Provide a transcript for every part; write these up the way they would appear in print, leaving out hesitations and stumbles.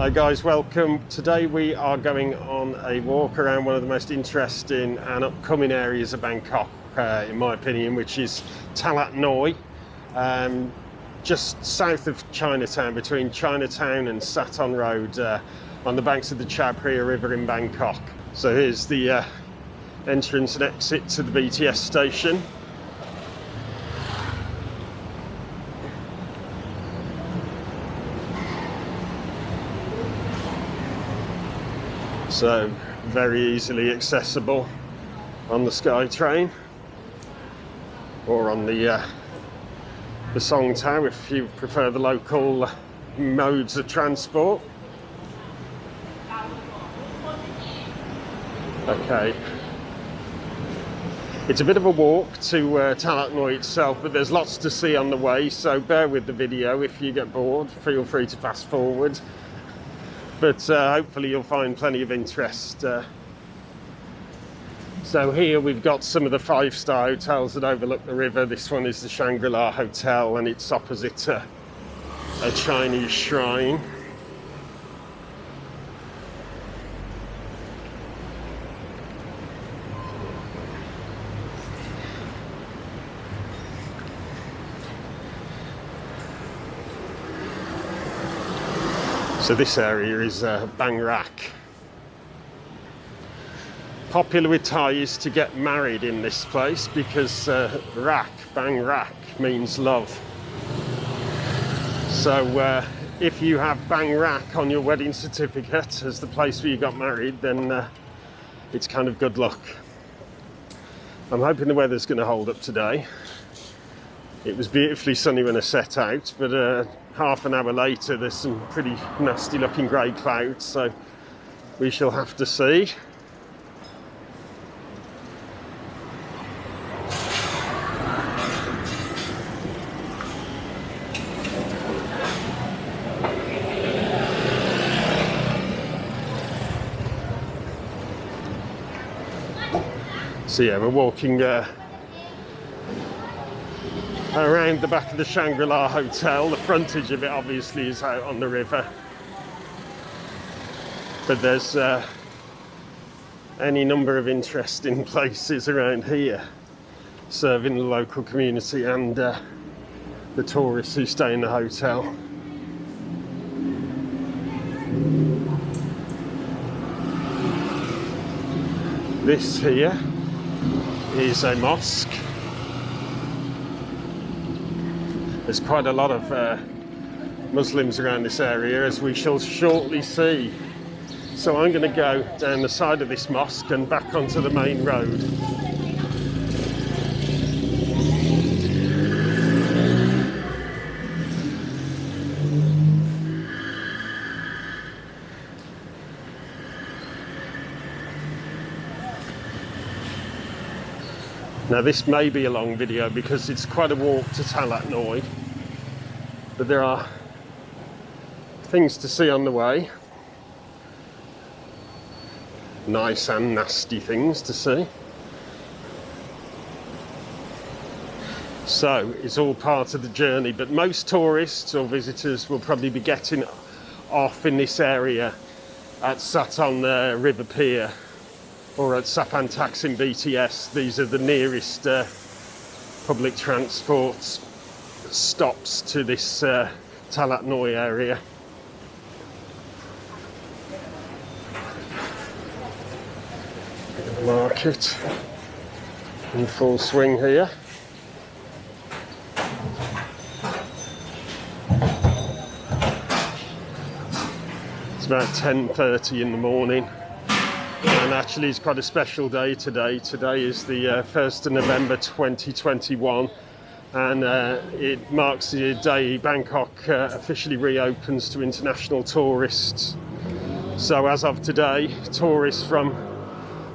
Hi guys, welcome. Today we are going on a walk around one of the most interesting and upcoming areas of Bangkok, in my opinion, which is Talat Noi, just south of Chinatown, between Chinatown and Sathorn Road, on the banks of the Chao River in Bangkok. So here's the entrance and exit to the BTS station. So very easily accessible on the SkyTrain or on the Songtao if you prefer the local modes of transport. Okay, it's a bit of a walk to Talat Noi itself, but there's lots to see on the way, so bear with the video. If you get bored, feel free to fast forward. But hopefully you'll find plenty of interest. So here we've got some of the five-star hotels that overlook the river. This one is the Shangri-La Hotel, and it's opposite a Chinese shrine. So this area is Banyak. Popular with Thais to get married in this place because Banyak means love. So if you have Banyak on your wedding certificate as the place where you got married, then it's kind of good luck. I'm hoping the weather's going to hold up today. It was beautifully sunny when I set out, but half an hour later there's some pretty nasty looking grey clouds, so we shall have to see. So yeah, we're walking around the back of the Shangri-La Hotel. The frontage of it obviously is out on the river, but there's any number of interesting places around here serving the local community and the tourists who stay in the hotel. This here is a mosque. There's quite a lot of Muslims around this area, as we shall shortly see. So I'm going to go down the side of this mosque and back onto the main road. Now this may be a long video because it's quite a walk to Talat Noi, but there are things to see on the way. Nice and nasty things to see. So it's all part of the journey, but most tourists or visitors will probably be getting off in this area at Sathorn River Pier or at Saphan Taksin BTS. These are the nearest public transport stops to this Talat Noi area. The market in full swing here. It's about 10:30 in the morning. And actually it's quite a special day today. Today is the 1st of November 2021, and it marks the day Bangkok officially reopens to international tourists. So as of today, tourists from,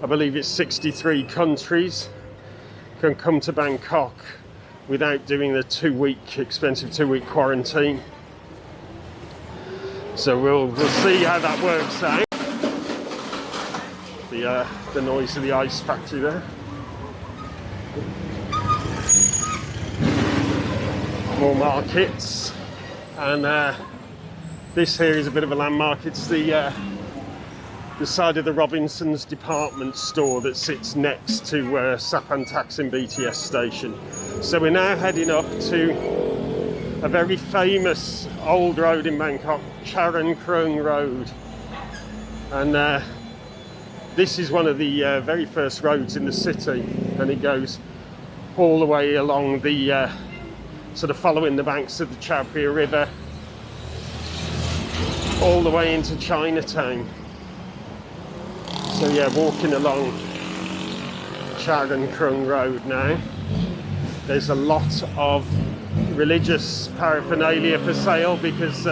I believe it's 63 countries, can come to Bangkok without doing the expensive two-week quarantine. So we'll see how that works out. The noise of the ice factory there. More markets, and This here is a bit of a landmark. It's the side of the Robinson's department store that sits next to Saphan Taksin BTS station. So we're now heading up to a very famous old road in Bangkok, Sathorn Road. And this is one of the very first roads in the city, and it goes all the way along the sort of following the banks of the Riverview River all the way into Chinatown. So yeah, walking along Sathorn Road now. There's a lot of religious paraphernalia for sale because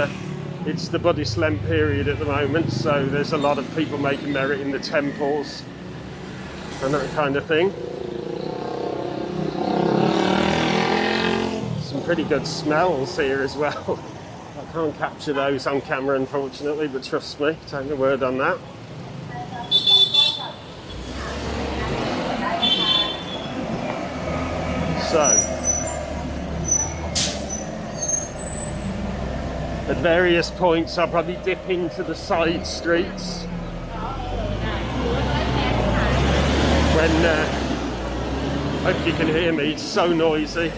it's the Buddhist Lent period at the moment, so there's a lot of people making merit in the temples and that kind of thing. Some pretty good smells here as well. I can't capture those on camera unfortunately, but trust me, take the word on that. So, at various points I'll probably dip into the side streets when, hope you can hear me, it's so noisy.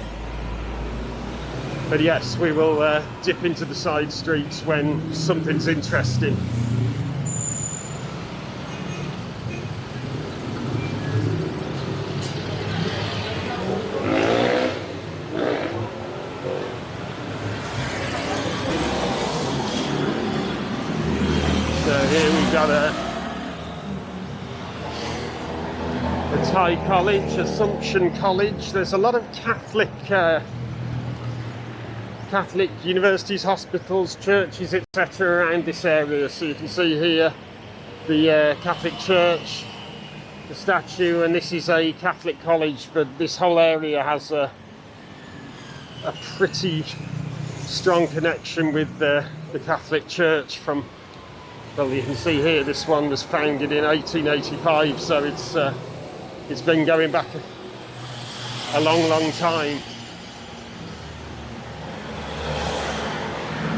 But yes, we will dip into the side streets when something's interesting. So here we've got a Thai college, Assumption College. There's a lot of Catholic universities, hospitals, churches, etc. around this area. So you can see here the Catholic Church, the statue, and this is a Catholic college, but this whole area has a pretty strong connection with the Catholic Church from, well, you can see here this one was founded in 1885, so it's been going back a long time.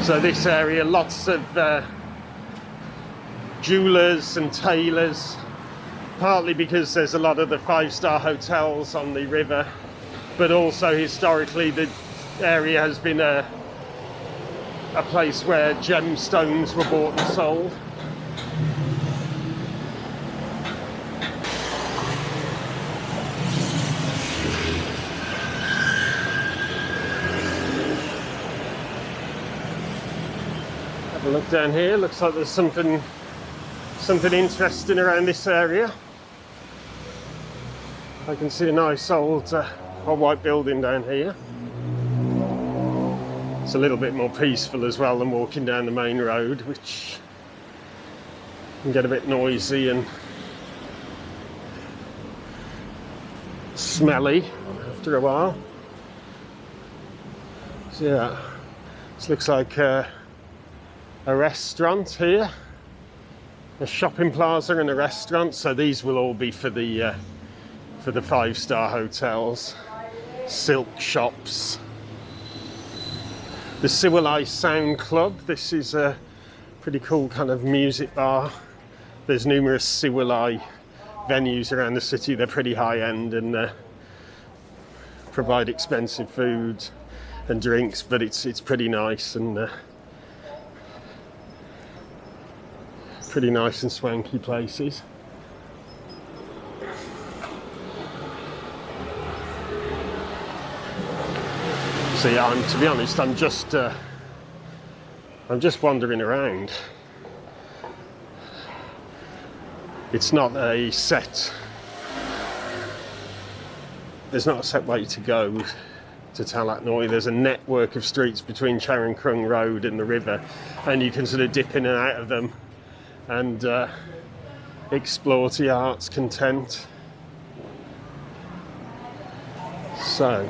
So this area, lots of jewellers and tailors, partly because there's a lot of the five-star hotels on the river, but also historically the area has been a place where gemstones were bought and sold. Look down here, looks like there's something interesting around this area. I can see a nice old white building down here. It's a little bit more peaceful as well than walking down the main road, which can get a bit noisy and smelly after a while. So yeah, this looks like a restaurant here, a shopping plaza and a restaurant. So these will all be for the five-star hotels, silk shops. The Siwalai Sound Club. This is a pretty cool kind of music bar. There's numerous Siwalai venues around the city. They're pretty high-end and provide expensive food and drinks, but it's pretty nice and pretty nice and swanky places. So yeah, to be honest, I'm just wandering around. It's not a set. There's not a set way to go to Talat Noi. There's a network of streets between Sathorn Road and the river, and you can sort of dip in and out of them and explore to your heart's content. So,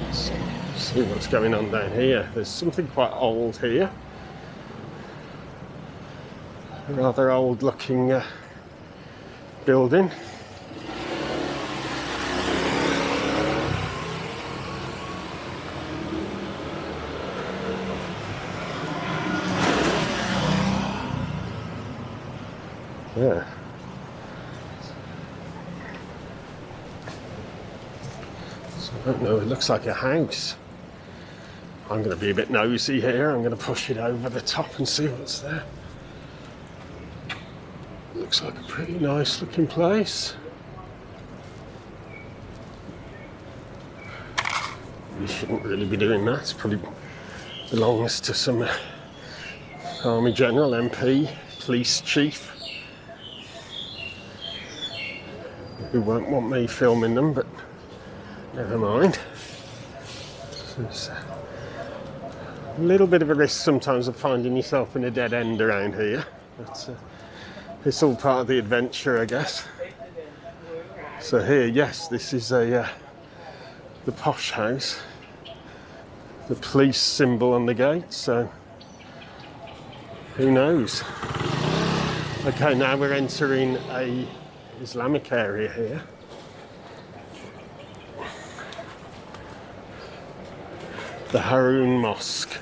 let's see what's going on down here. There's something quite old here. A rather old looking building. Yeah. So I don't know, it looks like a house. I'm going to be a bit nosy here. I'm going to push it over the top and see what's there. Looks like a pretty nice looking place. You shouldn't really be doing that. It probably belongs to some Army General, MP, police chief, who won't want me filming them, but never mind. So it's a little bit of a risk sometimes of finding yourself in a dead end around here, but it's all part of the adventure, I guess. So here, yes, this is the posh house. The police symbol on the gate, so who knows? Okay, now we're entering a Islamic area here. The Haroon Mosque.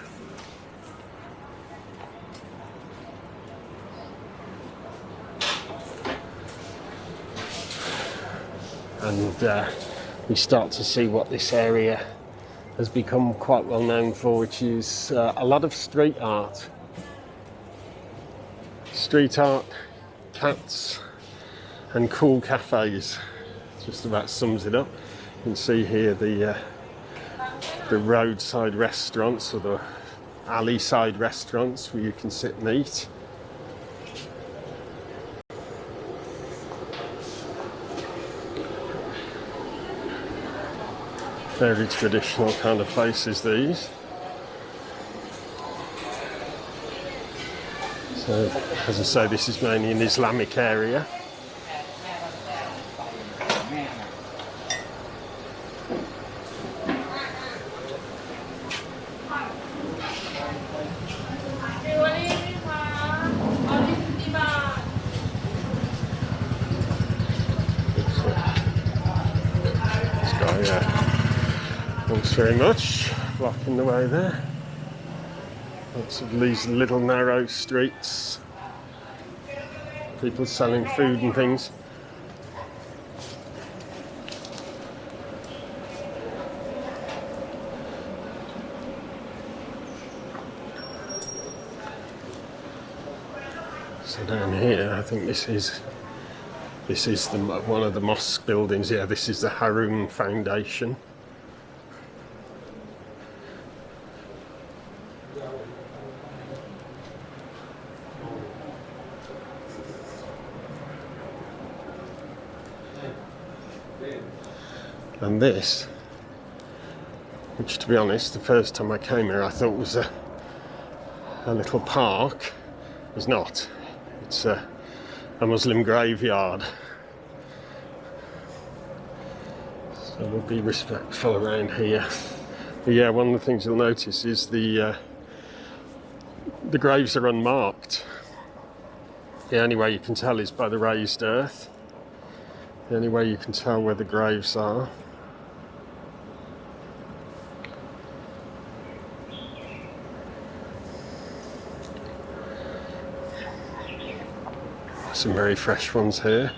And we start to see what this area has become quite well known for, which is a lot of street art. Street art, cats, and cool cafes. Just about sums it up. You can see here the roadside restaurants, or the alley side restaurants where you can sit and eat. Very traditional kind of places, these. So, as I say, this is mainly an Islamic area. Thanks very much, blocking the way there. Lots of these little narrow streets. People selling food and things. So down here, I think this is one of the mosque buildings. Yeah, this is the Haroon Foundation. And this, which to be honest, the first time I came here I thought was a little park, is not. It's a Muslim graveyard. So we'll be respectful around here. But yeah, one of the things you'll notice is the graves are unmarked. The only way you can tell is by the raised earth. The only way you can tell where the graves are. Some very fresh ones here.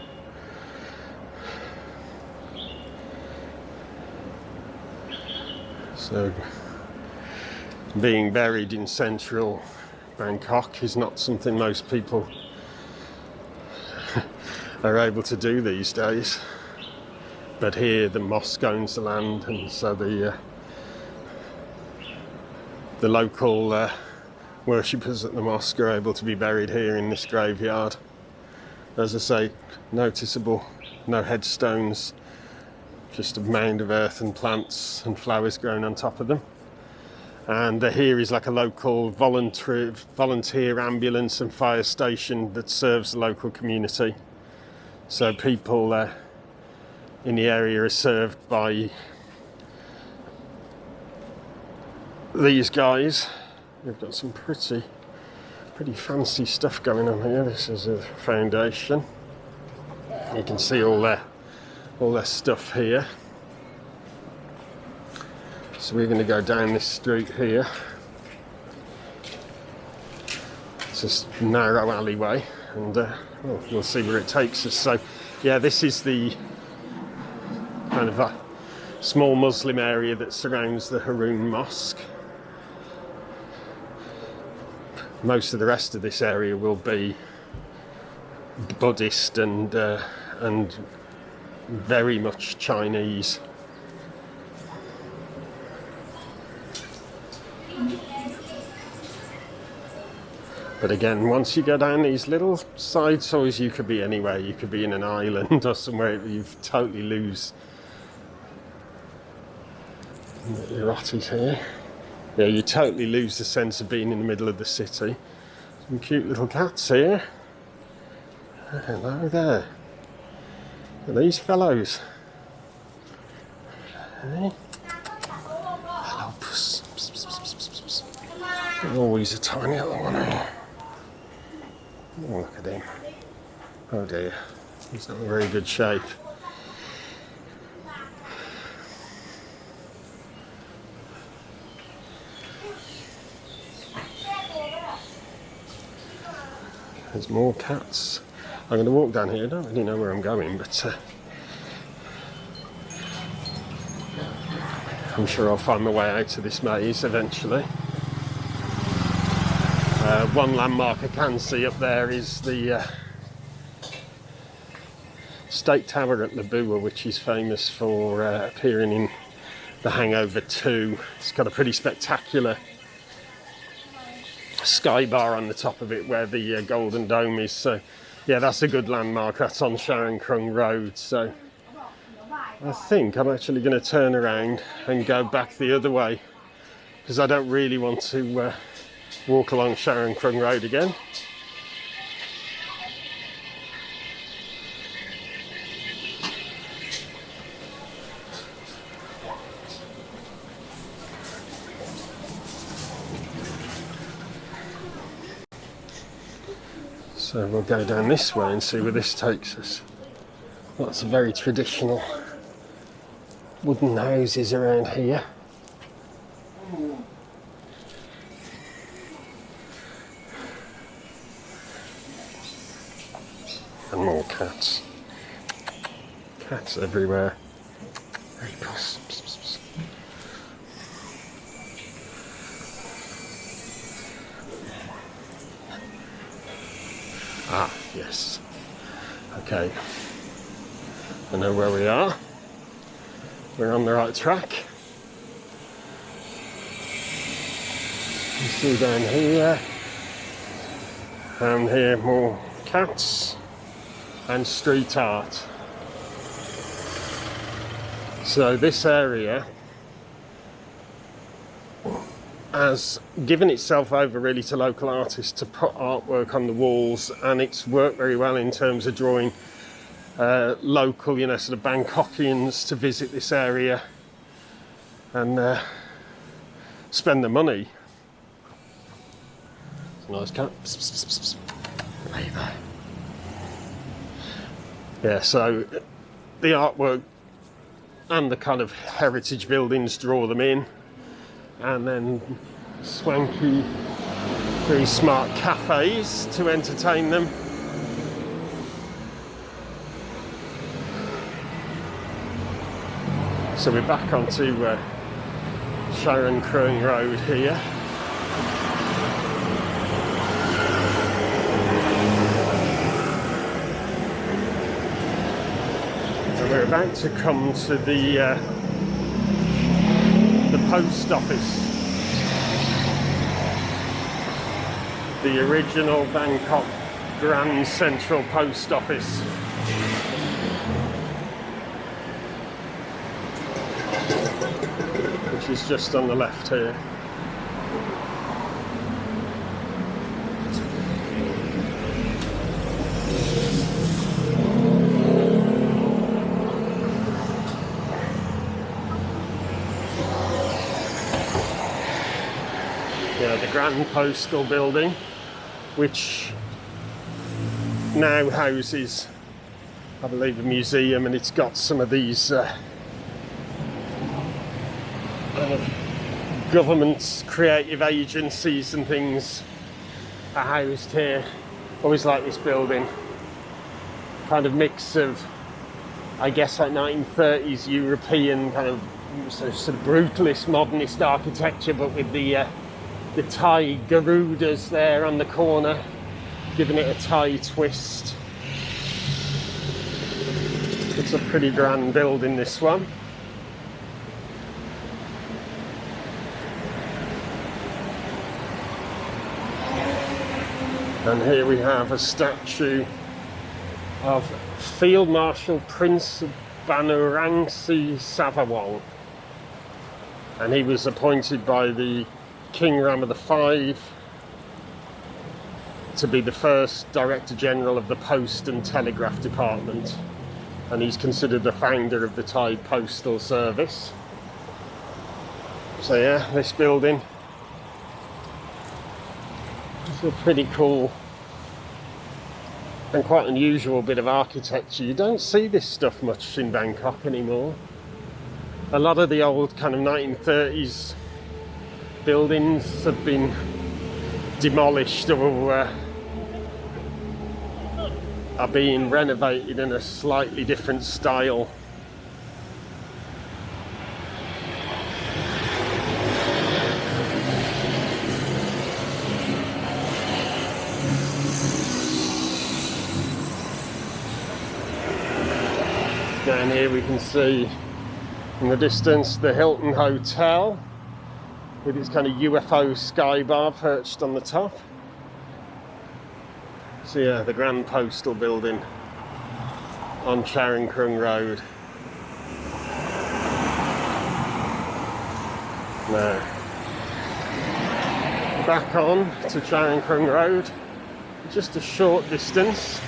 So, being buried in central Bangkok is not something most people are able to do these days. But here the mosque owns the land, and so the local worshippers at the mosque are able to be buried here in this graveyard. As I say, noticeable, no headstones, just a mound of earth and plants and flowers growing on top of them. And here is like a local volunteer ambulance and fire station that serves the local community. So people in the area are served by these guys. They've got some pretty fancy stuff going on here. This is a foundation. You can see all their stuff here. So we're going to go down this street here. It's a narrow alleyway. and well, we'll see where it takes us. So yeah, this is the kind of a small Muslim area that surrounds the Haroon Mosque. Most of the rest of this area will be Buddhist and very much Chinese. But again, once you go down these little side soys, you could be anywhere. You could be in an island or somewhere. You totally lose. The rotties here. Yeah, you totally lose the sense of being in the middle of the city. Some cute little cats here. Hello there. Look at these fellows. Hey. Hello, puss. Pss, pss, pss, pss, pss. Always a tiny little one here. Oh, look at him. Oh dear. He's not in very good shape. There's more cats. I'm going to walk down here. I don't really know where I'm going, but I'm sure I'll find my way out of this maze eventually. One landmark I can see up there is the State Tower at Neighbourhood, which is famous for appearing in The Hangover 2. It's got a pretty spectacular sky bar on the top of it where the Golden Dome is. So yeah, that's a good landmark. That's on Sheraton Road. So I think I'm actually going to turn around and go back the other way, because I don't really want to walk along Sheraton Road again. So we'll go down this way and see where this takes us. Lots of very traditional wooden houses around here. And more cats. Cats everywhere. Hey, puss. Pss, pss, pss. Ah, yes. Okay. I know where we are. We're on the right track. You see down here more cats and street art. So this area has given itself over really to local artists to put artwork on the walls, and it's worked very well in terms of drawing local, sort of Bangkokians to visit this area and spend the money. It's a nice cat. Psst, psst, psst, psst. Hey there. Yeah, so the artwork and the kind of heritage buildings draw them in, and then swanky, very smart cafes to entertain them. So we're back onto Sathorn Road here. And we're about to come to the post office. The original Bangkok Grand Central Post Office. Which is just on the left here. Yeah, the Grand Postal Building, which now houses, I believe, a museum, and it's got some of these kind of governments, creative agencies and things are housed here. Always like this building. Kind of mix of, I guess, like 1930s European kind of sort of brutalist modernist architecture, but with the Thai Garudas there on the corner, giving it a Thai twist. It's a pretty grand building, this one. And here we have a statue of Field Marshal Prince Banurangsi Savawong. And he was appointed by the King Rama V to be the first Director General of the Post and Telegraph Department. And he's considered the founder of the Thai Postal Service. So yeah, this building is a pretty cool and quite unusual bit of architecture. You don't see this stuff much in Bangkok anymore. A lot of the old kind of 1930s buildings have been demolished or are being renovated in a slightly different style. Down here we can see in the distance the Hilton Hotel with its kind of UFO sky bar perched on the top. So yeah, the Grand Postal Building on Charing Cross Road. Now, back on to Charing Cross Road, just a short distance.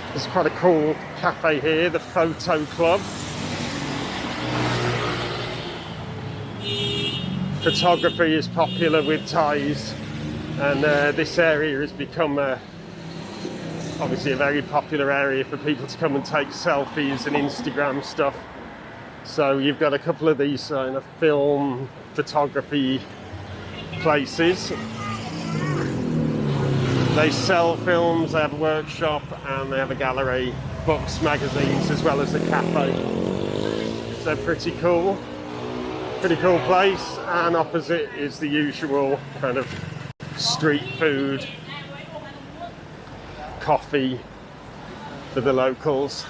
There's quite a cool cafe here, the Photo Club. Photography is popular with Thais, and this area has become obviously a very popular area for people to come and take selfies and Instagram stuff. So you've got a couple of these film photography places. They sell films, they have a workshop, and they have a gallery, books, magazines, as well as a cafe. So pretty cool place. And opposite is the usual kind of street food, coffee for the locals.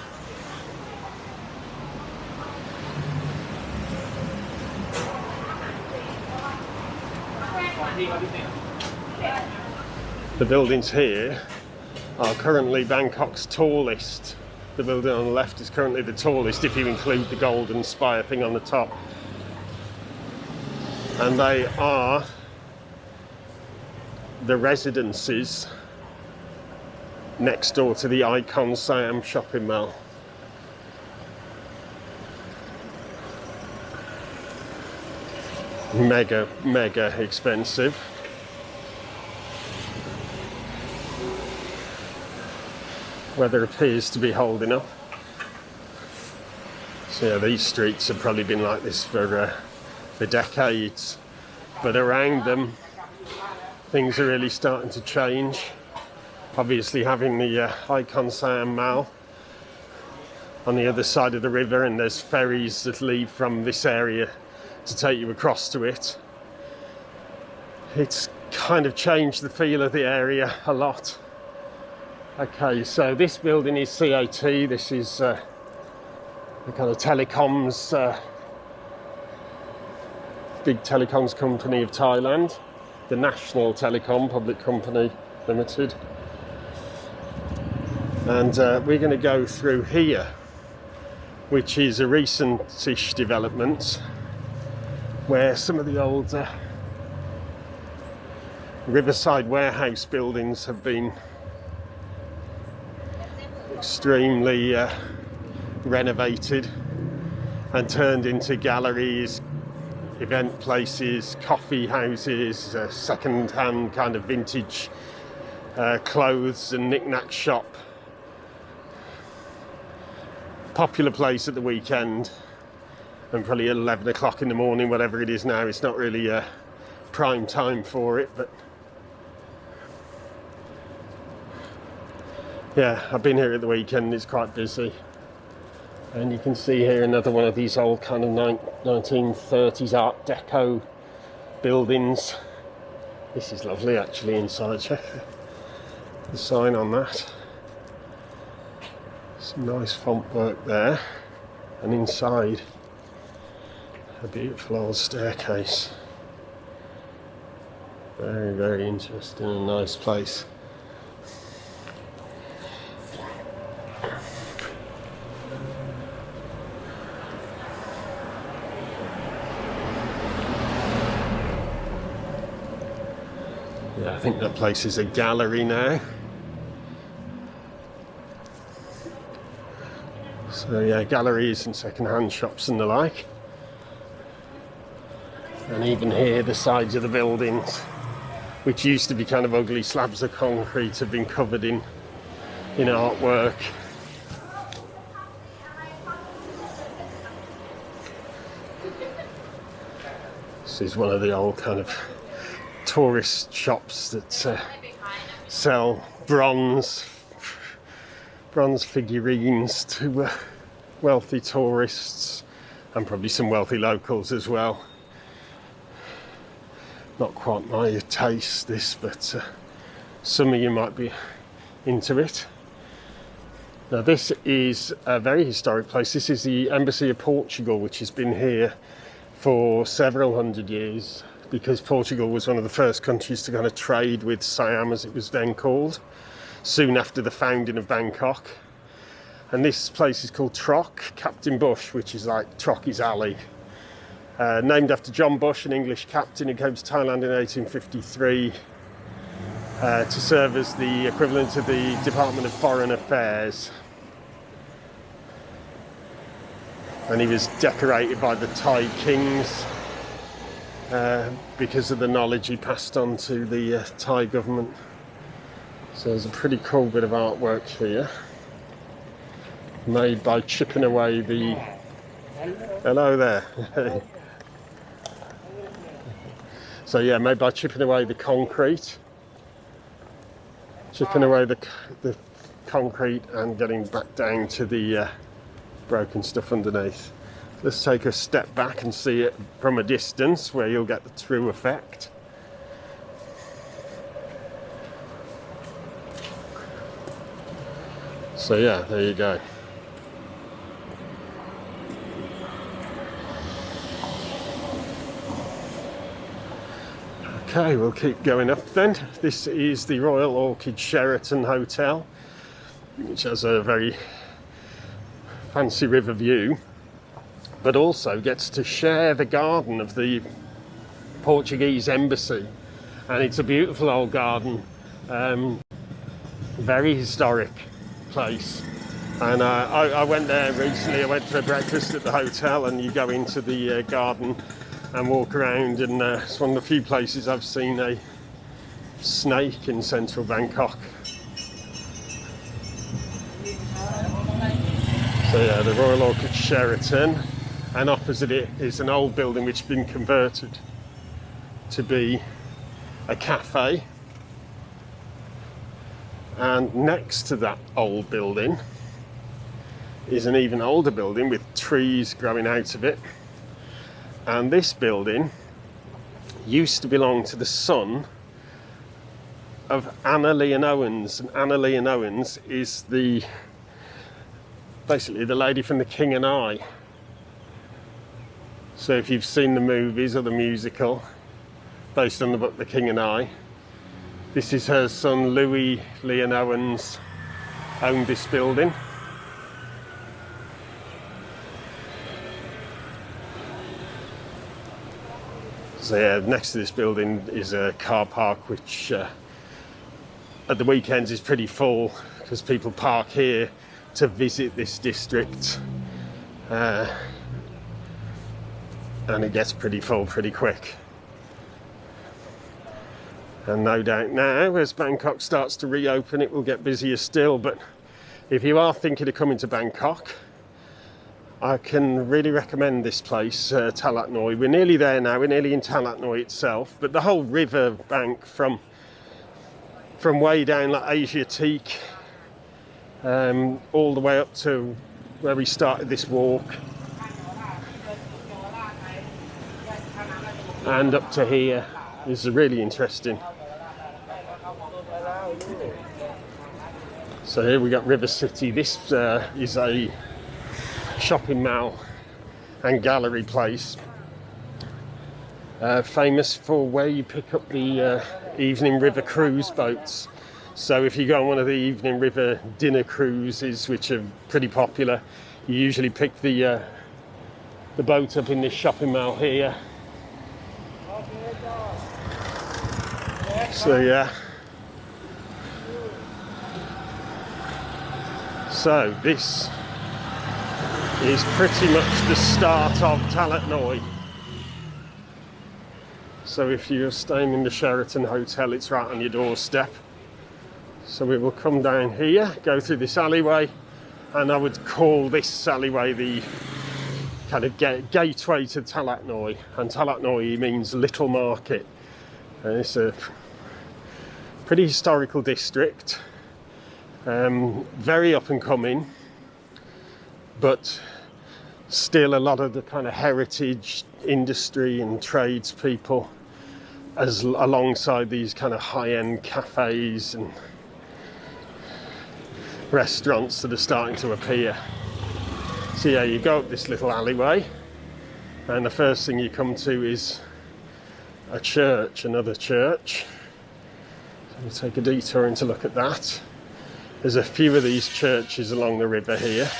The buildings here are currently Bangkok's tallest. The building on the left is currently the tallest if you include the golden spire thing on the top. And they are the residences next door to the Icon Siam shopping mall. Mega expensive. Weather appears to be holding up. So yeah, these streets have probably been like this for decades, but around them things are really starting to change. Obviously having the Icon Siam Mall on the other side of the river, and there's ferries that leave from this area to take you across to it. It's kind of changed the feel of the area a lot. Okay, so this building is CAT. This is the kind of telecoms, big telecoms company of Thailand, the National Telecom Public Company Limited. And we're going to go through here, which is a recent-ish development where some of the old riverside warehouse buildings have been extremely renovated and turned into galleries, event places, coffee houses, second-hand kind of vintage clothes and knick-knack shop. Popular place at the weekend, and probably 11 o'clock in the morning, whatever it is now. It's not really prime time for it, but Yeah, I've been here at the weekend, it's quite busy. And you can see here another one of these old kind of 1930s Art Deco buildings. This is lovely actually inside, check the sign on that. Some nice font work there. And inside, a beautiful old staircase. Very, very interesting and nice place. Yeah, I think that place is a gallery now. So yeah, galleries and second-hand shops and the like. And even here, the sides of the buildings, which used to be kind of ugly slabs of concrete, have been covered in artwork. This is one of the old kind of tourist shops that sell bronze figurines to wealthy tourists and probably some wealthy locals as well. Not quite my taste, this, but some of you might be into it. Now, this is a very historic place. This is the Embassy of Portugal, which has been here for several hundred years, because Portugal was one of the first countries to kind of trade with Siam, as it was then called, soon after the founding of Bangkok. And this place is called Troc, Captain Bush, which is like Trocky's Alley. Named after John Bush, an English captain who came to Thailand in 1853 to serve as the equivalent of the Department of Foreign Affairs. And he was decorated by the Thai kings because of the knowledge he passed on to the Thai government. So there's a pretty cool bit of artwork here, made by chipping away the... Hello there. So yeah, made by chipping away the concrete. Chipping away the concrete and getting back down to the broken stuff underneath. Let's take a step back and see it from a distance, where you'll get the true effect. So yeah, there you go. Okay, we'll keep going up then. This is the Royal Orchid Sheraton Hotel, which has a very fancy river view, but also gets to share the garden of the Portuguese embassy. And it's a beautiful old garden, very historic place. And I went there recently. I went for breakfast at the hotel, and you go into the garden and walk around, and it's one of the few places I've seen a snake in central Bangkok. So yeah, the Royal Orchid Sheraton, and opposite it is an old building which has been converted to be a cafe. And next to that old building is an even older building with trees growing out of it. And this building used to belong to the son of Anna Lee and Owens. And Anna Lee and Owens is basically the lady from The King and I. So if you've seen the movies or the musical based on the book The King and I, this is her son Louis Lee and Owens owned this building. So yeah, next to this building is a car park, which at the weekends is pretty full, because people park here to visit this district, and it gets pretty full pretty quick. And no doubt now, as Bangkok starts to reopen, it will get busier still. But if you are thinking of coming to Bangkok, I can really recommend this place, Talat Noi. We're nearly there now. We're nearly in Talat Noi itself. But the whole river bank from way down like Asiatique all the way up to where we started this walk, and up to here is really interesting. So here we got River City. This is a shopping mall and gallery place, famous for where you pick up the evening river cruise boats. So if you go on one of the evening river dinner cruises, which are pretty popular, you usually pick the boat up in this shopping mall here. So yeah. So this is pretty much the start of Talat Noi. So if you're staying in the Sheraton Hotel, it's right on your doorstep. So we will come down here, go through this alleyway, and I would call this alleyway the kind of gateway to Talat Noi. And Talat Noi means little market. And it's a pretty historical district. Very up and coming, but still a lot of the kind of heritage industry and tradespeople, alongside these kind of high-end cafes and restaurants that are starting to appear. So yeah, you go up this little alleyway, and the first thing you come to is a church, another church. So we'll take a detour in to look at that. There's a few of these churches along the river here.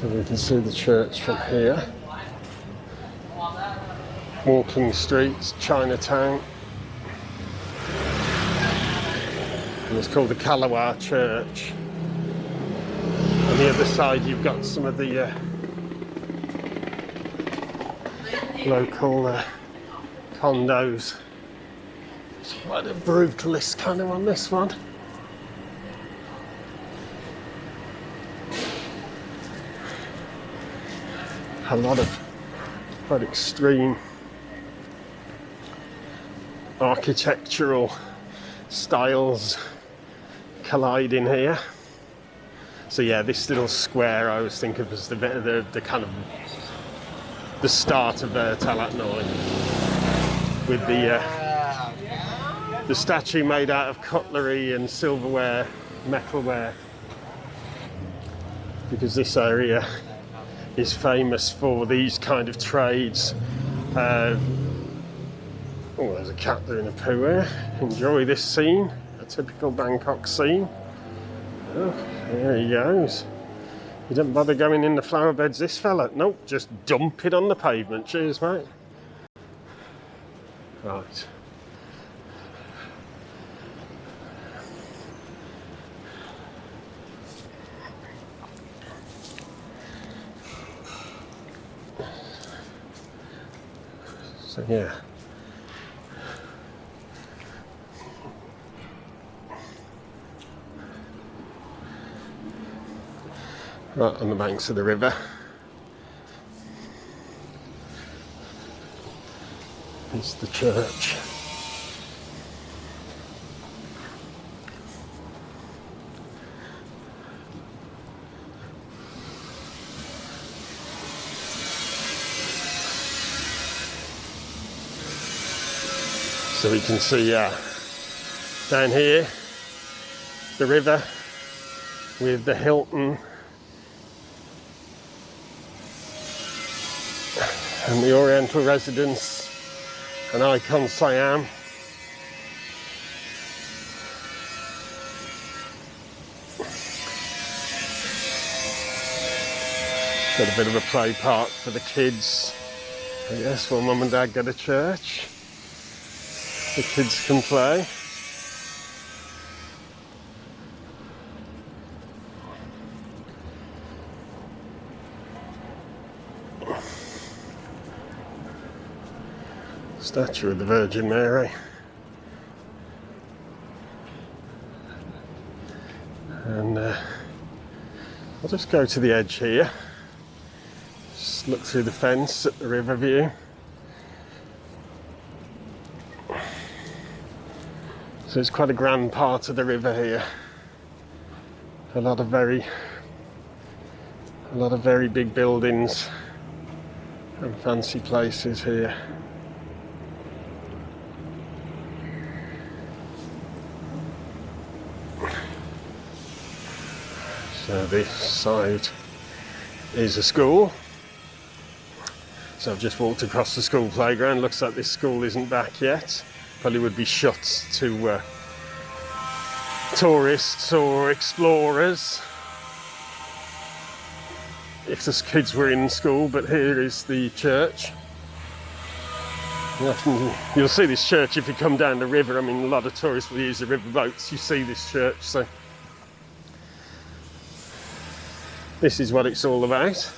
So we can see the church from here. Walking streets, Chinatown. And it's called the Kalawar Church. On the other side you've got some of the local condos. It's quite a brutalist kind of on this one. A lot of quite extreme architectural styles colliding here. So yeah, this little square I always think of as the kind of the start of Talat Noi, with the statue made out of cutlery and silverware, metalware, because this area is famous for these kind of trades. Oh, there's a cat doing a poo here. Enjoy this scene, a typical Bangkok scene. Oh, there he goes. You don't bother going in the flower beds, this fella. Nope, just dump it on the pavement. Cheers, mate. Right. So yeah. Right on the banks of the river. It's the church. So we can see down here the river with the Hilton and the Oriental Residence and Icon Siam. Got a bit of a play park for the kids, I guess, while mum and dad go to church. The kids can play. statue of the Virgin Mary. And I'll just go to the edge here, just look through the fence at the Riverview. So it's quite a grand part of the river here. A lot of very big buildings and fancy places here. So this side is a school. So I've just walked across the school playground. Looks like this school isn't back yet. Probably would be shut to tourists or explorers if the kids were in school, but here is the church. You'll see this church if you come down the river. I mean, a lot of tourists will use the river boats. You see this church, so this is what it's all about.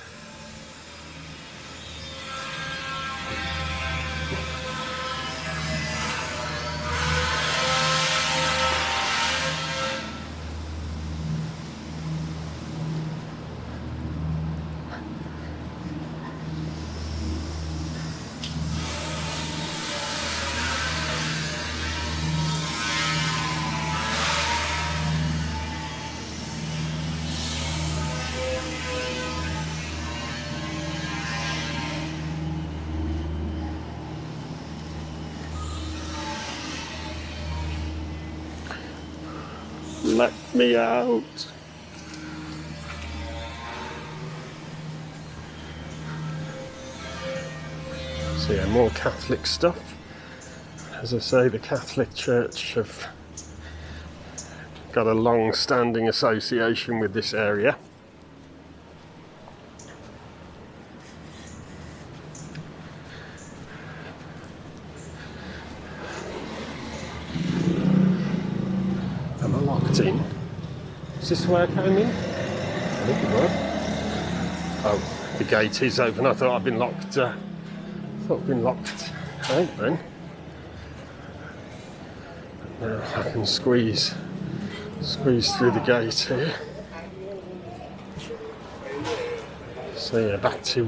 Let me out. So yeah, more Catholic stuff. As I say, the Catholic Church have got a long-standing association with this area. In. Is this the way I came in? I think it was. Oh, the gate is open. I thought I'd been locked. Out then. Now I can squeeze through the gate here. So yeah, back to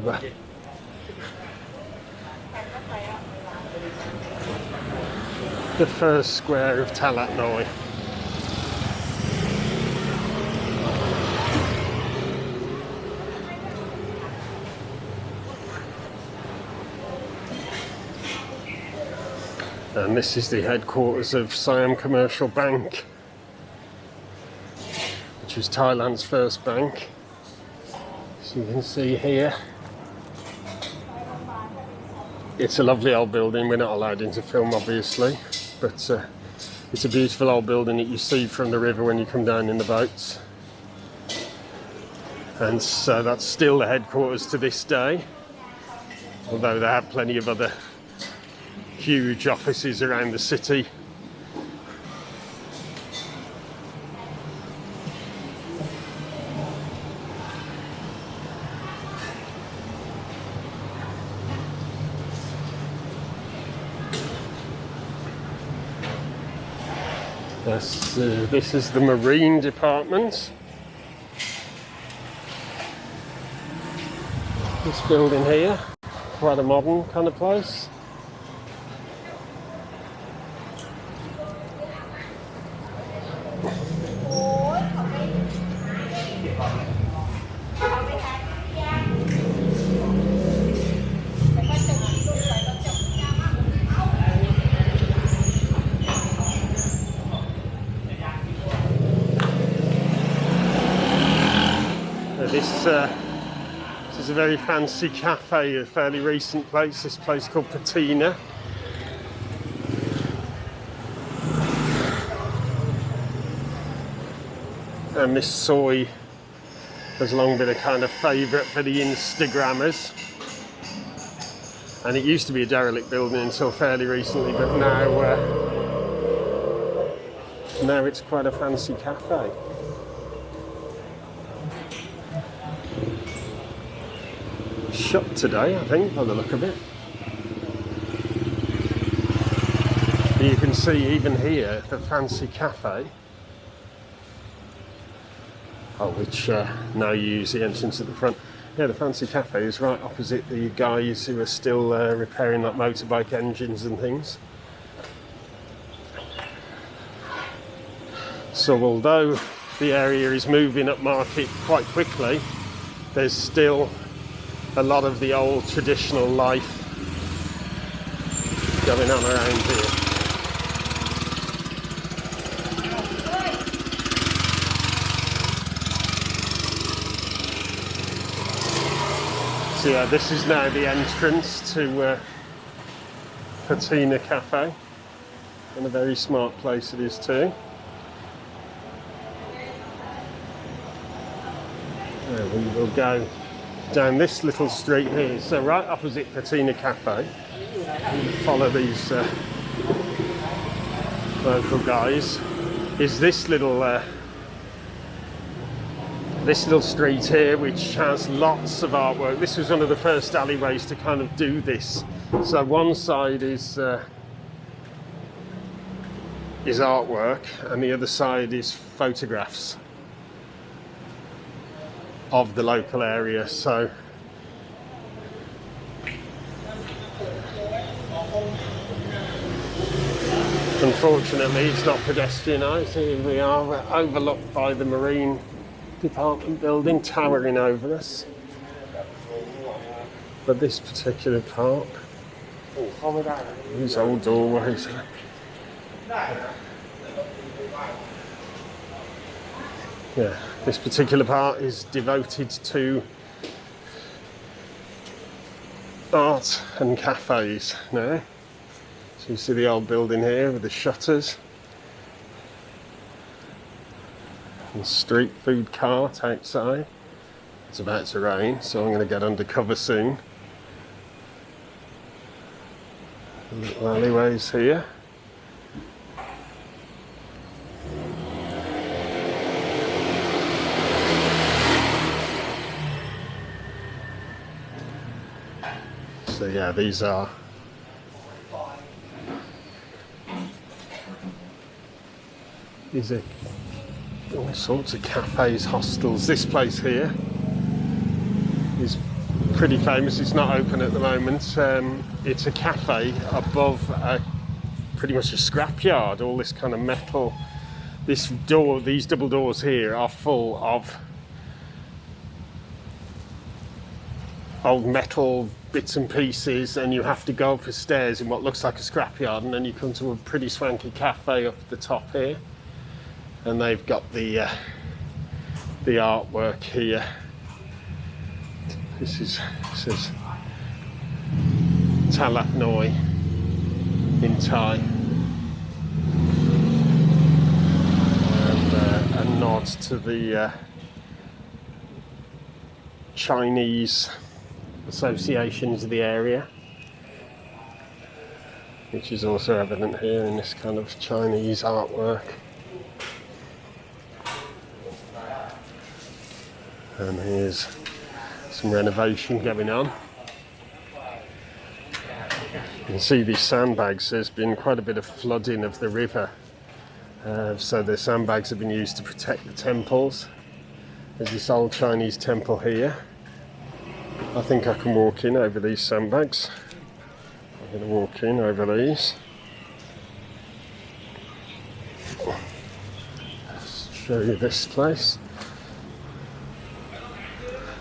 the first square of Talat Noi. And this is the headquarters of Siam Commercial Bank, which was Thailand's first bank. So you can see here, it's a lovely old building. We're not allowed in to film, obviously, but it's a beautiful old building that you see from the river when you come down in the boats. And so that's still the headquarters to this day, although they have plenty of other huge offices around the city. This is the marine department. This building here, quite a modern kind of place. This is a very fancy cafe, a fairly recent place, this place called Patina. And this soy has long been a kind of favourite for the Instagrammers. And it used to be a derelict building until fairly recently, but now it's quite a fancy cafe. Shut today, I think, by the look of it. You can see even here the fancy cafe, which now you use the entrance at the front. Yeah, the fancy cafe is right opposite the guys who are still repairing like motorbike engines and things. So although the area is moving upmarket quite quickly, there's still a lot of the old traditional life going on around here. So yeah, this is now the entrance to Patina Cafe, and a very smart place it is too. We will go down this little street here. So right opposite Patina Cafe, we'll follow these local guys, is this little street here, which has lots of artwork. This was one of the first alleyways to kind of do this. So one side is artwork, and the other side is photographs of the local area. So unfortunately it's not pedestrianised. Here we are, we're overlooked by the Marine Department building towering over us. But this particular park, these old doorways. Yeah, this particular part is devoted to art and cafes now. So you see the old building here with the shutters. And street food cart outside. It's about to rain, so I'm going to get under cover soon. Little alleyways here. So yeah, these are all sorts of cafes, hostels. This place here is pretty famous. It's not open at the moment. It's a cafe above pretty much a scrapyard. All this kind of metal. These double doors here are full of old metal bits and pieces, and you have to go up the stairs in what looks like a scrapyard, and then you come to a pretty swanky cafe up at the top here. And they've got the artwork here. This says Talat Noi in Thai, and a nod to the Chinese associations of the area, which is also evident here in this kind of Chinese artwork. And here's some renovation going on. You can see these sandbags. There's been quite a bit of flooding of the river. So the sandbags have been used to protect the temples. There's this old Chinese temple here. I think I can walk in over these sandbags. I'm going to walk in over these. Let's show you this place.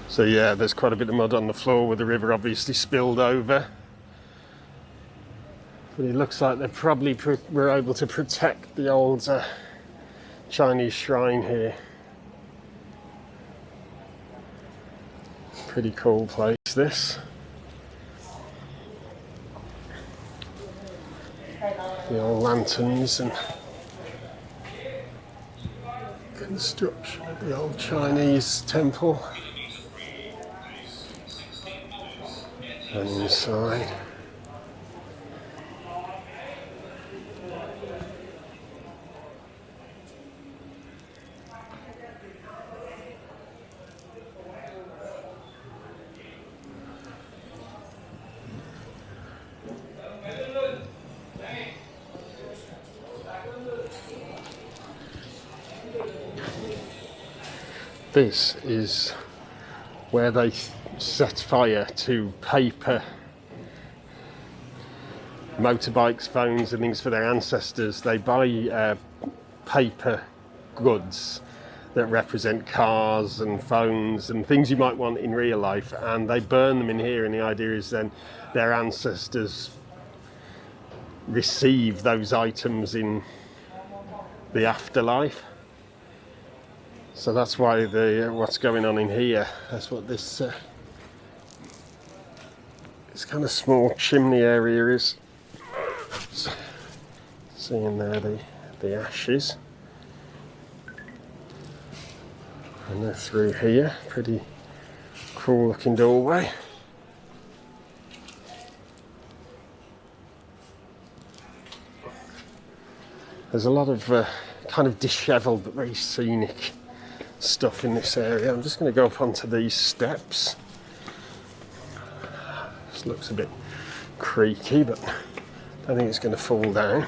So yeah, there's quite a bit of mud on the floor where the river obviously spilled over. But it looks like they probably were able to protect the old Chinese shrine here. Pretty cool place, this. The old lanterns and construction of the old Chinese temple. And inside, This is where they set fire to paper, motorbikes, phones and things for their ancestors. They buy paper goods that represent cars and phones and things you might want in real life, and they burn them in here, and the idea is then their ancestors receive those items in the afterlife. So that's why what's going on in here. That's what this kind of small chimney area is. Seeing there the ashes. And they're through here, pretty cool looking doorway. There's a lot of kind of dishevelled but very scenic stuff in this area. I'm just going to go up onto these steps. This looks a bit creaky, but I think it's going to fall down.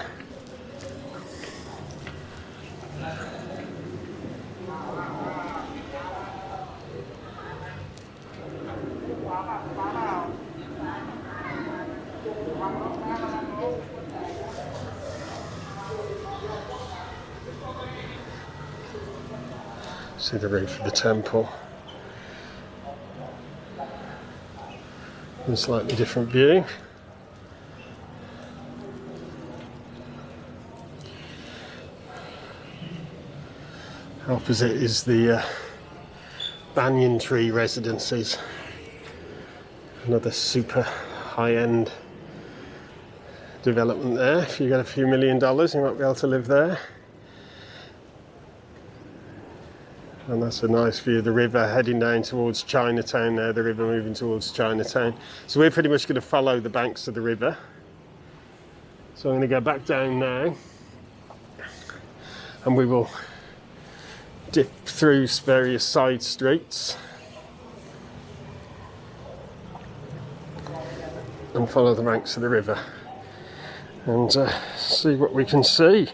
See the roof of the temple. A slightly different view. Opposite is the Banyan tree residences. Another super high-end development there. If you get a few $1 million, you might be able to live there. And that's a nice view of the river heading down towards Chinatown there, the river moving towards Chinatown. So we're pretty much going to follow the banks of the river. So I'm going to go back down now, and we will dip through various side streets and follow the banks of the river and see what we can see.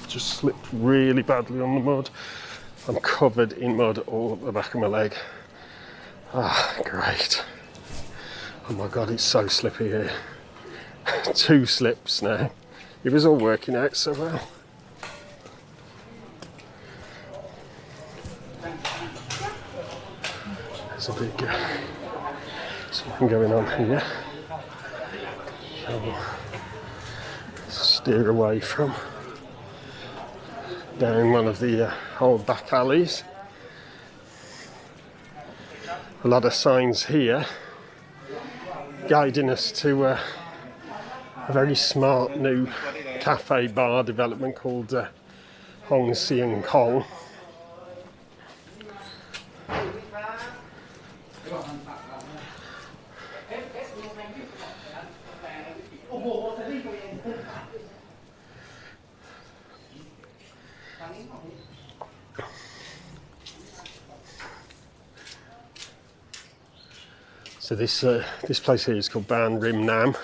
Just slipped really badly on the mud. I'm covered in mud all up the back of my leg. Ah, great. Oh my god, it's so slippy here. 2 slips now. It was all working out so well. There's a big something going on here. I'll steer away from down one of the old back alleys. A lot of signs here guiding us to a very smart new cafe bar development called Hong Siang Kong. So this place here is called Ban Rim Nam,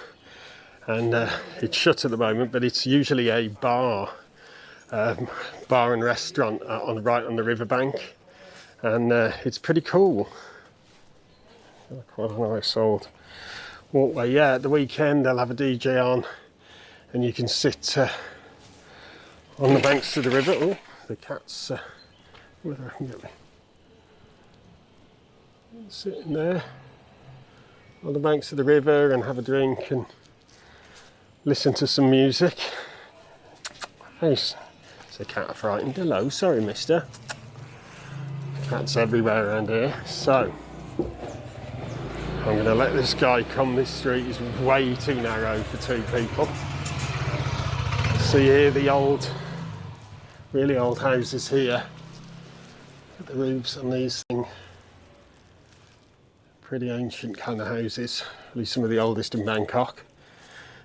and it's shut at the moment, but it's usually a bar and restaurant right on the riverbank, and it's pretty cool. Quite a nice old walkway. Yeah, at the weekend they'll have a DJ on, and you can sit on the banks of the river. Oh, the cat's whether I can get me sitting there on the banks of the river and have a drink and listen to some music. Hey, it's a cat frightened. Hello, sorry mister. Cats everywhere around here. So I'm going to let this guy come. This street is way too narrow for 2 people. See here the old, really old houses here. The roofs on these things. Pretty ancient kind of houses, at least some of the oldest in Bangkok.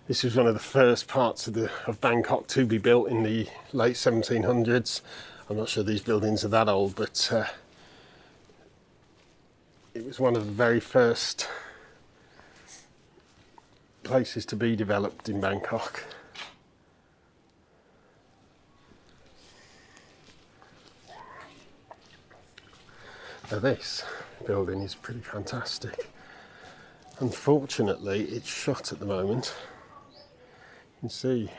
This was one of the first parts of Bangkok to be built in the late 1700s. I'm not sure these buildings are that old, but it was one of the very first places to be developed in Bangkok. Now this building is pretty fantastic. Unfortunately, it's shut at the moment. You can see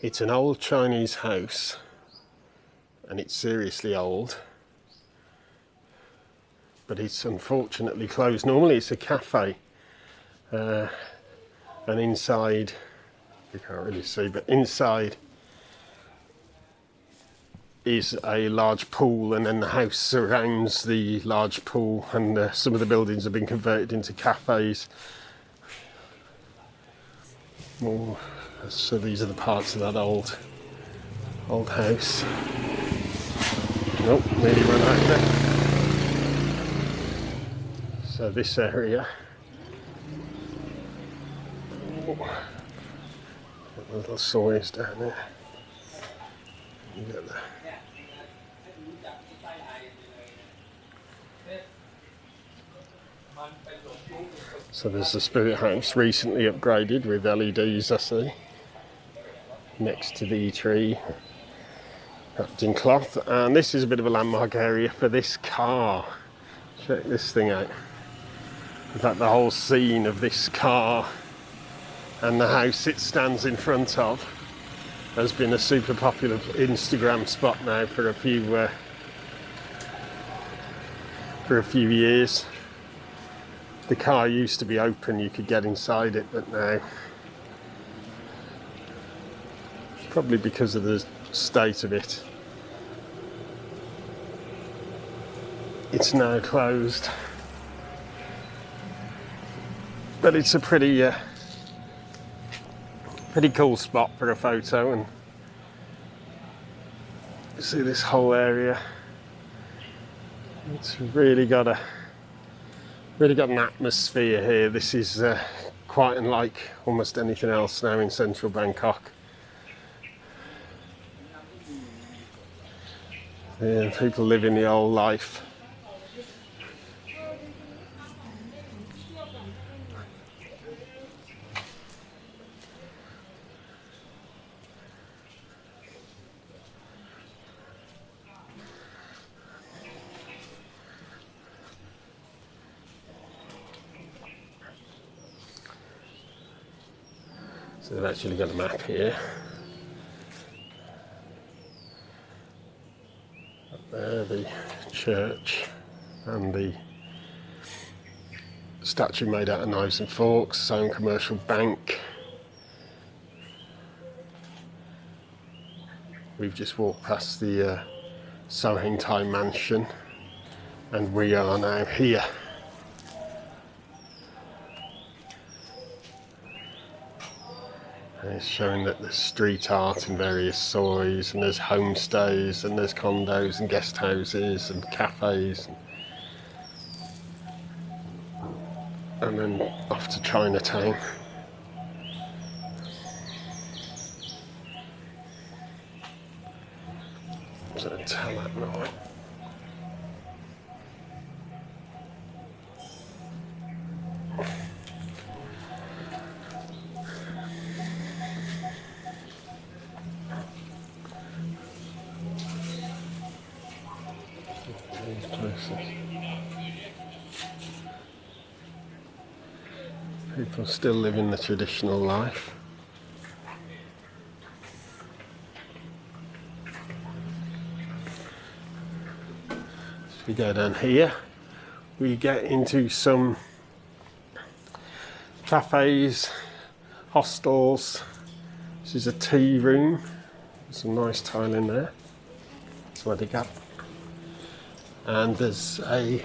it's an old Chinese house, and it's seriously old, but it's unfortunately closed. Normally it's a cafe, and inside, you can't really see, but inside is a large pool, and then the house surrounds the large pool, and some of the buildings have been converted into cafes. So these are the parts of that old house. Nope, nearly went out there. So this area, the little soys down there. You get there. So there's the Spirit House, recently upgraded with LEDs, I see, next to the tree, wrapped in cloth. And this is a bit of a landmark area for this car. Check this thing out. In fact, the whole scene of this car and the house it stands in front of has been a super popular Instagram spot now for a few years. The car used to be open, you could get inside it, but now, probably because of the state of it, it's now closed. But it's a pretty cool spot for a photo, and you see this whole area. It's really got an atmosphere here. This is quite unlike almost anything else now in central Bangkok. Yeah, people living the old life. So they've actually got a map here. Up there, the church and the statue made out of knives and forks, Siam Commercial Bank. We've just walked past the Saphan Taksin mansion, and we are now here. And it's showing that there's street art in various soys, and there's homestays, and there's condos and guest houses and cafes, and then off to Chinatown. So Talat Noi. People still living the traditional life. So we go down here, we get into some cafes, hostels. This is a tea room, some nice tile in there. That's where they go. And there's a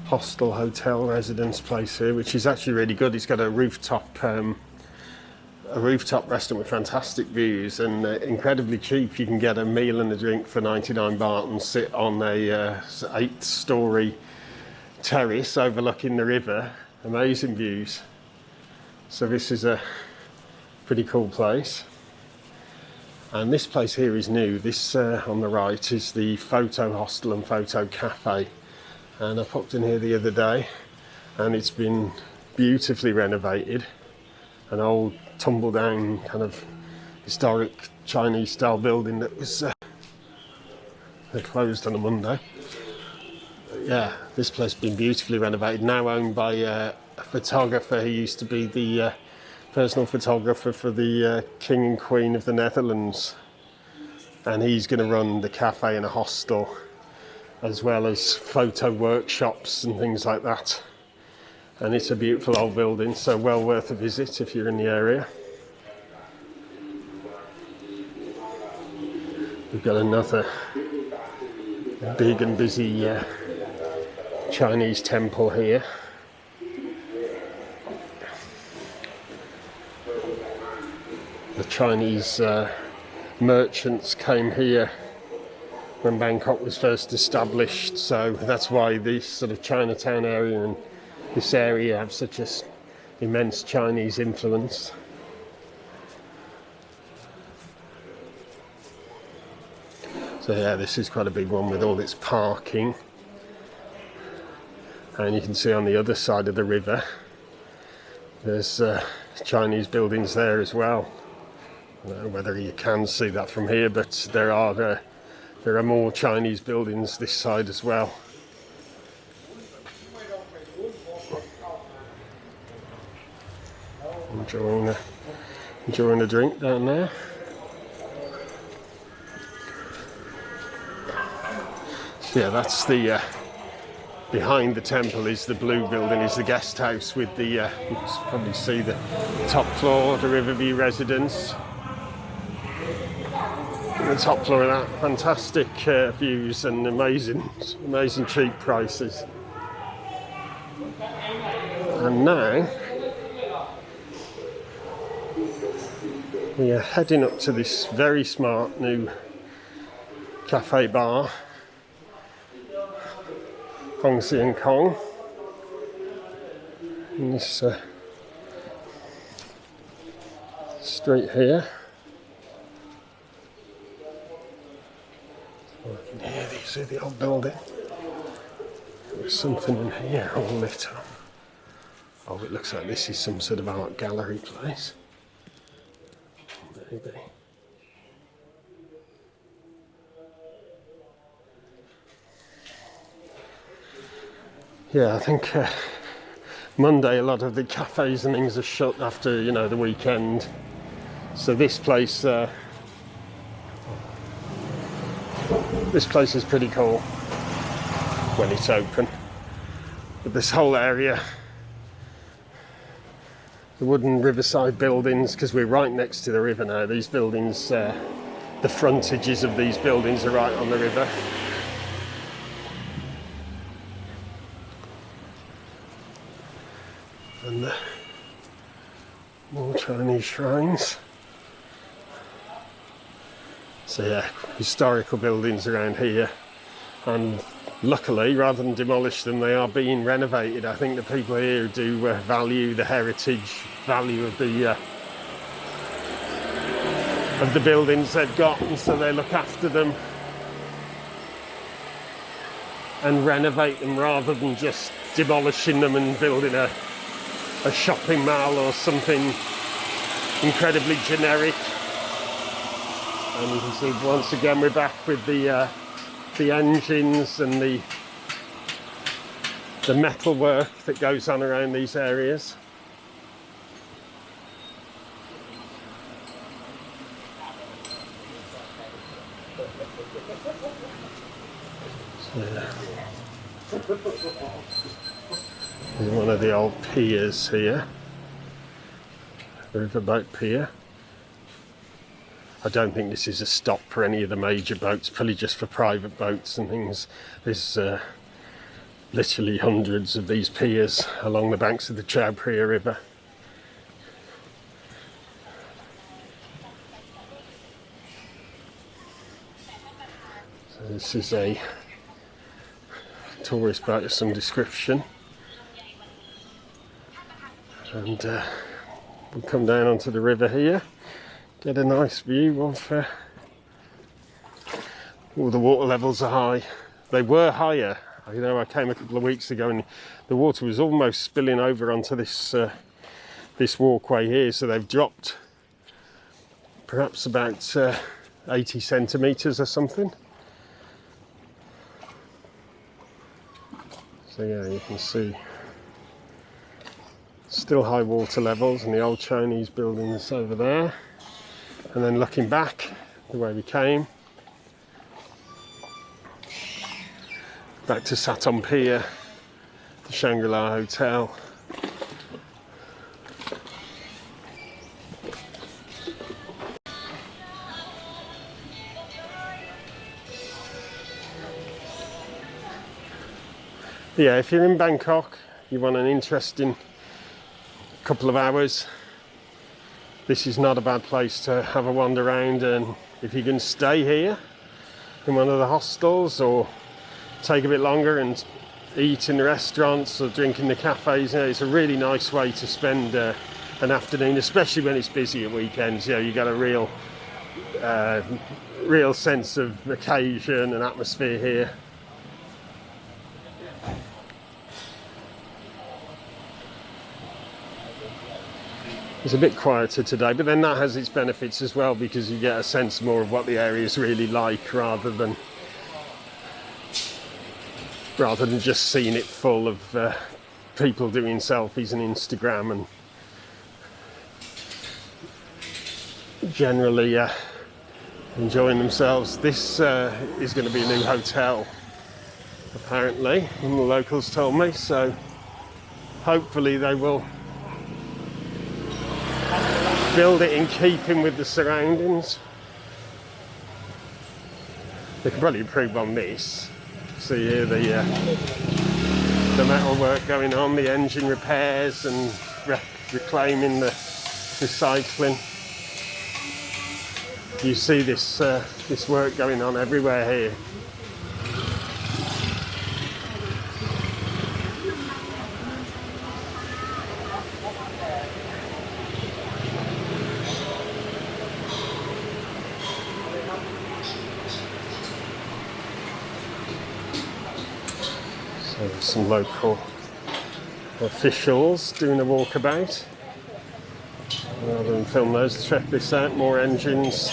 hostel, hotel, residence place here, which is actually really good. It's got a rooftop restaurant with fantastic views, and incredibly cheap. You can get a meal and a drink for 99 baht and sit on a 8-story terrace overlooking the river. Amazing views. So this is a pretty cool place. And this place here is new. This on the right is the photo hostel and photo cafe. And I popped in here the other day and it's been beautifully renovated. An old tumble down kind of historic Chinese style building that was they closed on a Monday. But yeah, this place has been beautifully renovated, now owned by a photographer who used to be the personal photographer for the King and Queen of the Netherlands, and he's going to run the cafe and a hostel as well as photo workshops and things like that. And it's a beautiful old building, so well worth a visit if you're in the area. We've got another big and busy Chinese temple here. The Chinese merchants came here when Bangkok was first established, so that's why this sort of Chinatown area and this area have such an immense Chinese influence. So yeah, this is quite a big one with all its parking. And you can see on the other side of the river, there's Chinese buildings there as well. I don't know whether you can see that from here, but there are more Chinese buildings this side as well. Enjoying a drink down there. So yeah, that's the behind the temple is the blue building, is the guest house with the you can probably see the top floor, the Riverview residence. The top floor of that, fantastic views and amazing cheap prices. And now we are heading up to this very smart new cafe bar, Hong Sian Kong, in this street here. I can hear you see the old building. There's something in here all lit up. Oh, it looks like this is some sort of art gallery place. Maybe. Yeah, I think Monday a lot of the cafes and things are shut after, you know, the weekend. So this place is pretty cool when it's open. But this whole area, the wooden riverside buildings, because we're right next to the river now, these buildings, the frontages of these buildings are right on the river. And more Chinese shrines. So yeah, historical buildings around here, and luckily, rather than demolish them, they are being renovated. I think the people here do value the heritage value of the buildings they've got, and so they look after them and renovate them rather than just demolishing them and building a shopping mall or something incredibly generic. And you can see once again we're back with the engines and the metal work that goes on around these areas. So, here's one of the old piers here, riverboat pier. I don't think this is a stop for any of the major boats, probably just for private boats and things. There's literally hundreds of these piers along the banks of the Chao Phraya River. So this is a tourist boat of some description. And we'll come down onto the river here. get a nice view of all the water levels are high. They were higher. You know, I came a couple of weeks ago and the water was almost spilling over onto this this walkway here, so they've dropped perhaps about 80 centimetres or something. So yeah, you can see still high water levels and the old Chinese buildings over there. And then looking back the way we came, back to Sathorn Pier, the Shangri-La Hotel. Yeah, if you're in Bangkok, you want an interesting couple of hours, this is not a bad place to have a wander around. And if you can stay here in one of the hostels or take a bit longer and eat in the restaurants or drink in the cafes, you know, it's a really nice way to spend an afternoon, especially when it's busy at weekends. You know, you got a real sense of occasion and atmosphere here. It's a bit quieter today, but then that has its benefits as well, because you get a sense more of what the area is really like, rather than just seeing it full of people doing selfies and Instagram and generally enjoying themselves. This is going to be a new hotel, apparently, and the locals told me, so hopefully they will build it in keeping with the surroundings. They could probably improve on this. See here the metal work going on, the engine repairs and reclaiming the recycling. You see this this work going on everywhere here. Some local officials doing a walkabout. Rather than film those, check this out, more engines.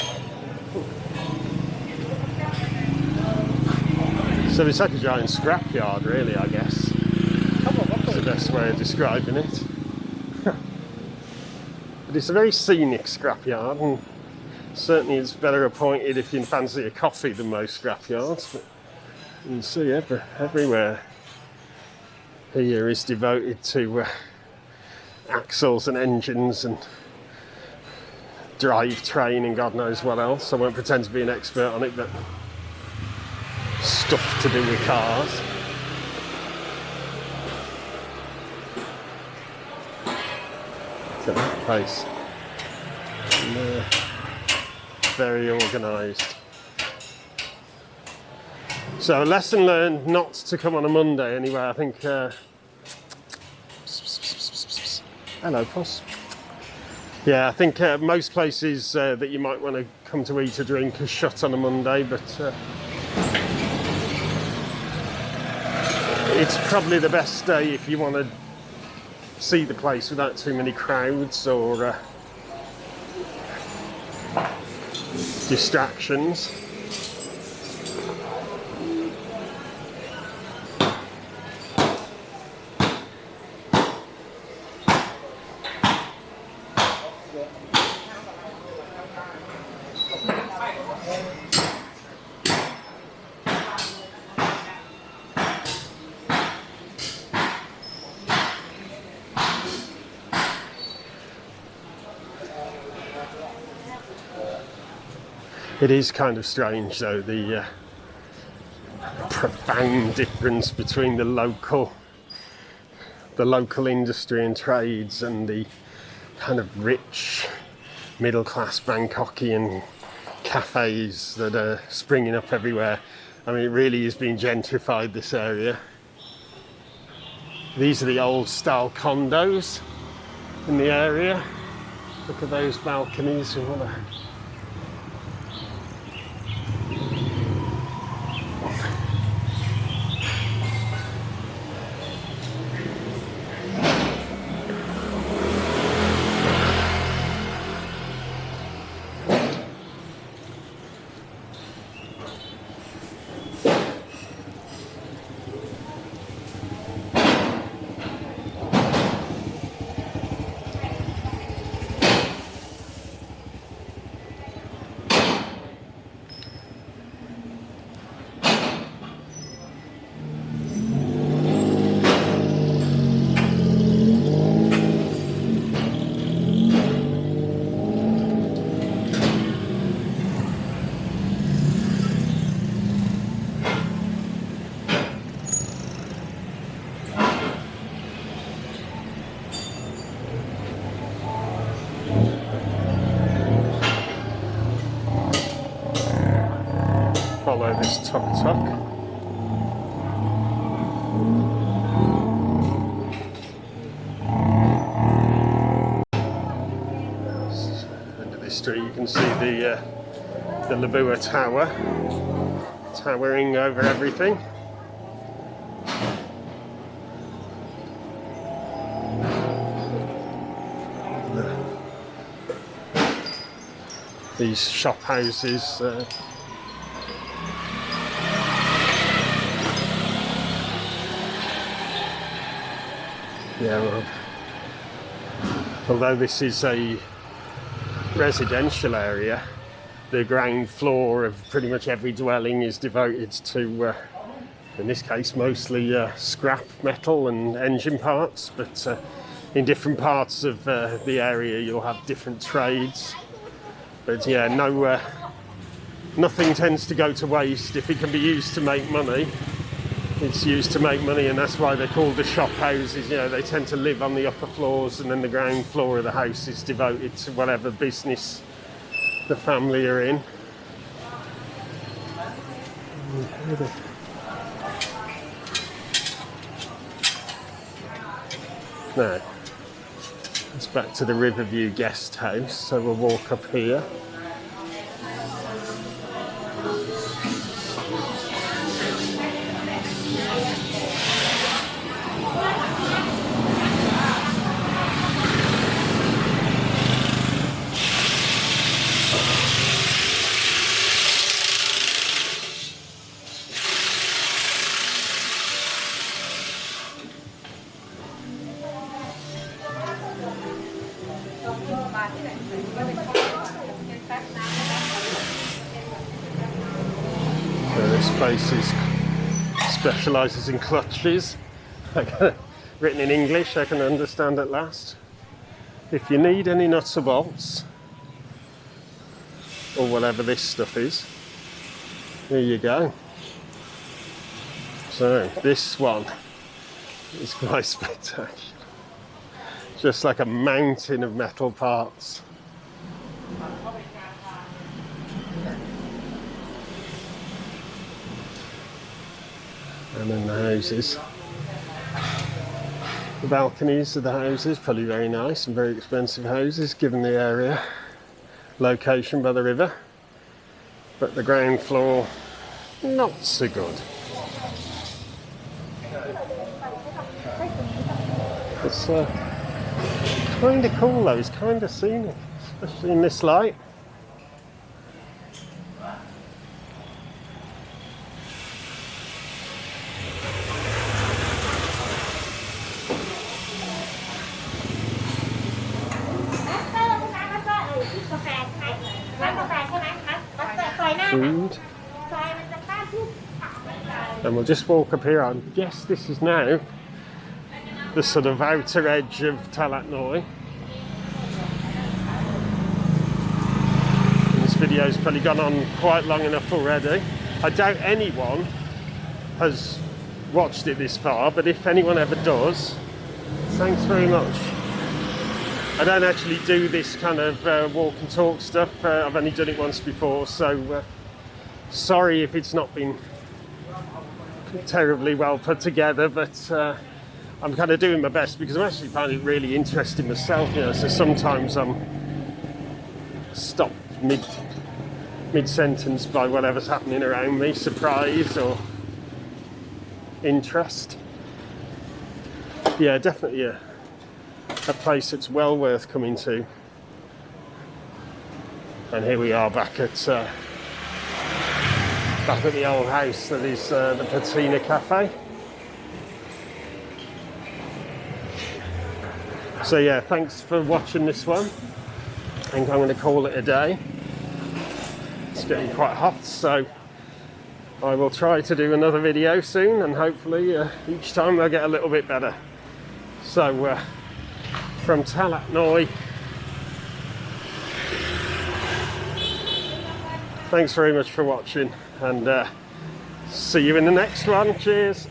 So it's like a giant scrapyard, really, I guess. That's the best way of describing it. But it's a very scenic scrapyard, and certainly it's better appointed if you fancy a coffee than most scrapyards. But you can see everywhere here is devoted to axles and engines and drivetrain and God knows what else. I won't pretend to be an expert on it, but stuff to do with cars. Look at that place. Very organised. So a lesson learned not to come on a Monday anyway. I think hello, Puss. Yeah, I think most places that you might want to come to eat or drink are shut on a Monday, but it's probably the best day if you want to see the place without too many crowds or distractions. It is kind of strange though, the profound difference between the local industry and trades and the kind of rich middle class Bangkokian cafes that are springing up everywhere. I mean, it really is being gentrified, this area. These are the old style condos in the area. Look at those balconies. Follow this tuk-tuk. End of this street you can see the Labua Tower towering over everything. These shop houses yeah, well, although this is a residential area, the ground floor of pretty much every dwelling is devoted to, in this case, mostly scrap metal and engine parts, but in different parts of the area you'll have different trades. But yeah, nothing tends to go to waste. If it can be used to make money, it's used to make money, and that's why they're called the shop houses. You know, they tend to live on the upper floors, and then the ground floor of the house is devoted to whatever business the family are in. Now, it's back to the Riverview guest house, so we'll walk up here. This place specialises in clutches. Written in English, I can understand at last. If you need any nuts or bolts, or whatever this stuff is, here you go. So this one is quite spectacular. Just like a mountain of metal parts. And then the houses. The balconies of the houses, probably very nice and very expensive houses given the area, location by the river. But the ground floor, not so good. It's kind of cool though, it's kind of scenic, especially in this light. Food. And we'll just walk up here. I guess this is now the sort of outer edge of Talat Noi. This video's probably gone on quite long enough already. I doubt anyone has watched it this far, but if anyone ever does, thanks very much. I don't actually do this kind of walk and talk stuff. I've only done it once before, so sorry if it's not been terribly well put together, but I'm kind of doing my best because I'm actually finding it really interesting myself. You know, so sometimes I'm stopped mid-sentence by whatever's happening around me, surprise or interest. Yeah, definitely a place that's well worth coming to. And here we are back at the old house that is the Patina Cafe. So yeah, thanks for watching this one. I think I'm going to call it a day. It's getting quite hot, so I will try to do another video soon, and hopefully each time they'll get a little bit better. So from Talat Noi, thanks very much for watching, and see you in the next one. Cheers.